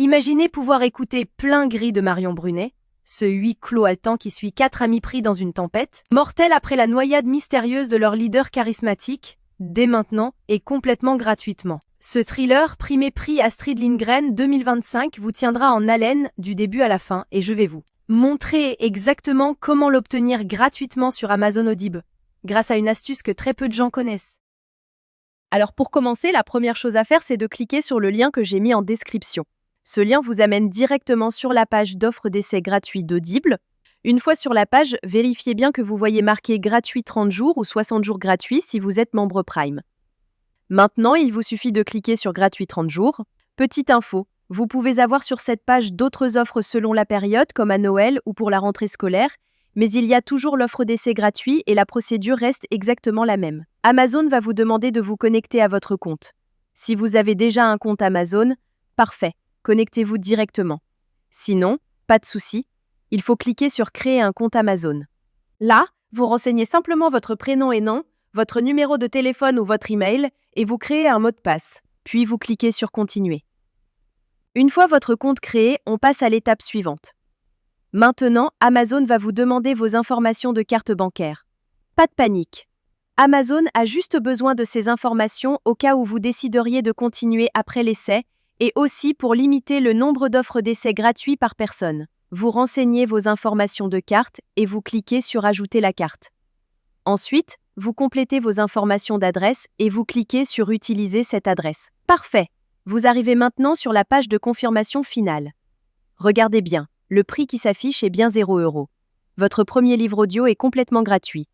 Imaginez pouvoir écouter Plein gris de Marion Brunet, ce huis clos haletant qui suit 4 amis pris dans une tempête, mortels après la noyade mystérieuse de leur leader charismatique, dès maintenant et complètement gratuitement. Ce thriller primé prix Astrid Lindgren 2025 vous tiendra en haleine du début à la fin et je vais vous montrer exactement comment l'obtenir gratuitement sur Amazon Audible, grâce à une astuce que très peu de gens connaissent. Alors pour commencer, la première chose à faire, c'est de cliquer sur le lien que j'ai mis en description. Ce lien vous amène directement sur la page d'offre d'essai gratuit d'Audible. Une fois sur la page, vérifiez bien que vous voyez marqué gratuit 30 jours ou 60 jours gratuits si vous êtes membre Prime. Maintenant, il vous suffit de cliquer sur gratuit 30 jours. Petite info, vous pouvez avoir sur cette page d'autres offres selon la période, comme à Noël ou pour la rentrée scolaire, mais il y a toujours l'offre d'essai gratuit et la procédure reste exactement la même. Amazon va vous demander de vous connecter à votre compte. Si vous avez déjà un compte Amazon, parfait, connectez-vous directement. Sinon, pas de souci, il faut cliquer sur Créer un compte Amazon. Là, vous renseignez simplement votre prénom et nom, votre numéro de téléphone ou votre email et vous créez un mot de passe. Puis vous cliquez sur Continuer. Une fois votre compte créé, on passe à l'étape suivante. Maintenant, Amazon va vous demander vos informations de carte bancaire. Pas de panique. Amazon a juste besoin de ces informations au cas où vous décideriez de continuer après l'essai et aussi pour limiter le nombre d'offres d'essai gratuits par personne. Vous renseignez vos informations de carte et vous cliquez sur Ajouter la carte. Ensuite, vous complétez vos informations d'adresse et vous cliquez sur Utiliser cette adresse. Parfait. Vous arrivez maintenant sur la page de confirmation finale. Regardez bien, le prix qui s'affiche est bien 0 €. Votre premier livre audio est complètement gratuit.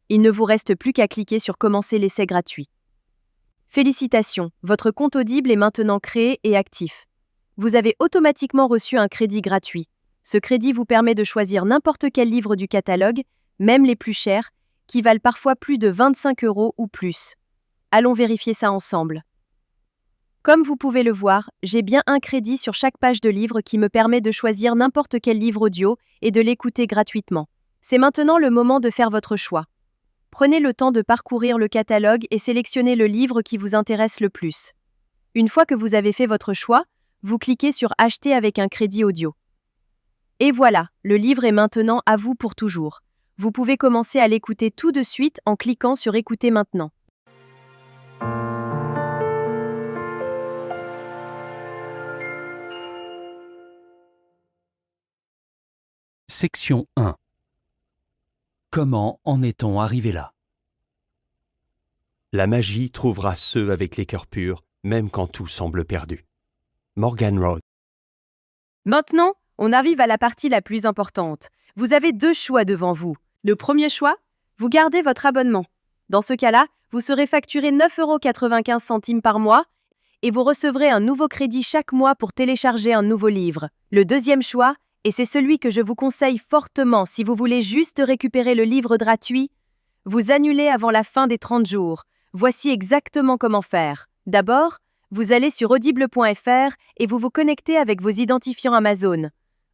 Il ne vous reste plus qu'à cliquer sur Commencer l'essai gratuit. Félicitations, votre compte Audible est maintenant créé et actif. Vous avez automatiquement reçu un crédit gratuit. Ce crédit vous permet de choisir n'importe quel livre du catalogue, même les plus chers, qui valent parfois plus de 25 € ou plus. Allons vérifier ça ensemble. Comme vous pouvez le voir, j'ai bien un crédit sur chaque page de livre qui me permet de choisir n'importe quel livre audio et de l'écouter gratuitement. C'est maintenant le moment de faire votre choix. Prenez le temps de parcourir le catalogue et sélectionnez le livre qui vous intéresse le plus. Une fois que vous avez fait votre choix, vous cliquez sur Acheter avec un crédit audio. Et voilà, le livre est maintenant à vous pour toujours. Vous pouvez commencer à l'écouter tout de suite en cliquant sur Écouter maintenant. Section 1. Comment en est-on arrivé là? La magie trouvera ceux avec les cœurs purs, même quand tout semble perdu. Morgan Road. Maintenant, on arrive à la partie la plus importante. Vous avez 2 choix devant vous. Le premier choix, vous gardez votre abonnement. Dans ce cas-là, vous serez facturé 9,95 € par mois et vous recevrez un nouveau crédit chaque mois pour télécharger un nouveau livre. Le deuxième choix, et c'est celui que je vous conseille fortement si vous voulez juste récupérer le livre gratuit, vous annulez avant la fin des 30 jours. Voici exactement comment faire. D'abord, vous allez sur audible.fr et vous vous connectez avec vos identifiants Amazon.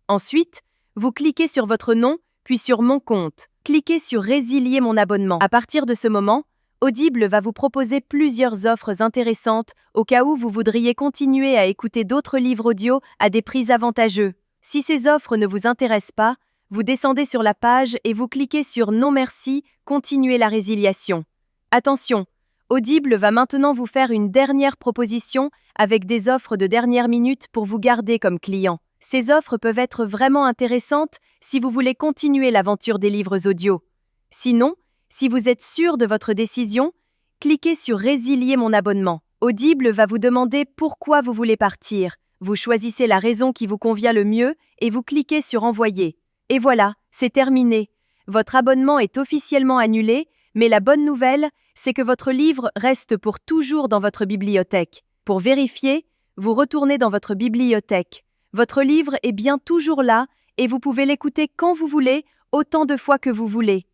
Ensuite, vous cliquez sur votre nom, puis sur Mon compte. Cliquez sur Résilier mon abonnement. À partir de ce moment, Audible va vous proposer plusieurs offres intéressantes au cas où vous voudriez continuer à écouter d'autres livres audio à des prix avantageux. Si ces offres ne vous intéressent pas, vous descendez sur la page et vous cliquez sur Non merci, continuer la résiliation. Attention, Audible va maintenant vous faire une dernière proposition avec des offres de dernière minute pour vous garder comme client. Ces offres peuvent être vraiment intéressantes si vous voulez continuer l'aventure des livres audio. Sinon, si vous êtes sûr de votre décision, cliquez sur Résilier mon abonnement. Audible va vous demander pourquoi vous voulez partir. Vous choisissez la raison qui vous convient le mieux et vous cliquez sur Envoyer. Et voilà, c'est terminé. Votre abonnement est officiellement annulé, mais la bonne nouvelle, c'est que votre livre reste pour toujours dans votre bibliothèque. Pour vérifier, vous retournez dans votre bibliothèque. Votre livre est bien toujours là et vous pouvez l'écouter quand vous voulez, autant de fois que vous voulez.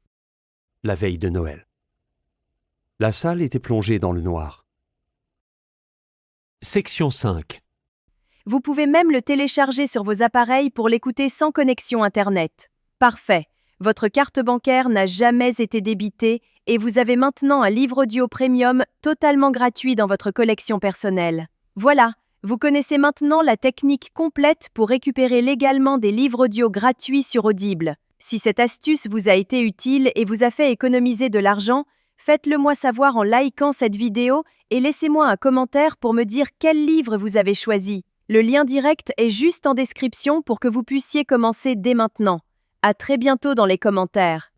La veille de Noël. La salle était plongée dans le noir. Section 5. Vous pouvez même le télécharger sur vos appareils pour l'écouter sans connexion Internet. Parfait. Votre carte bancaire n'a jamais été débitée et vous avez maintenant un livre audio premium totalement gratuit dans votre collection personnelle. Voilà, Vous connaissez maintenant la technique complète pour récupérer légalement des livres audio gratuits sur Audible. Si cette astuce vous a été utile et vous a fait économiser de l'argent, faites-le moi savoir en likant cette vidéo et laissez-moi un commentaire pour me dire quel livre vous avez choisi. Le lien direct est juste en description pour que vous puissiez commencer dès maintenant. À très bientôt dans les commentaires.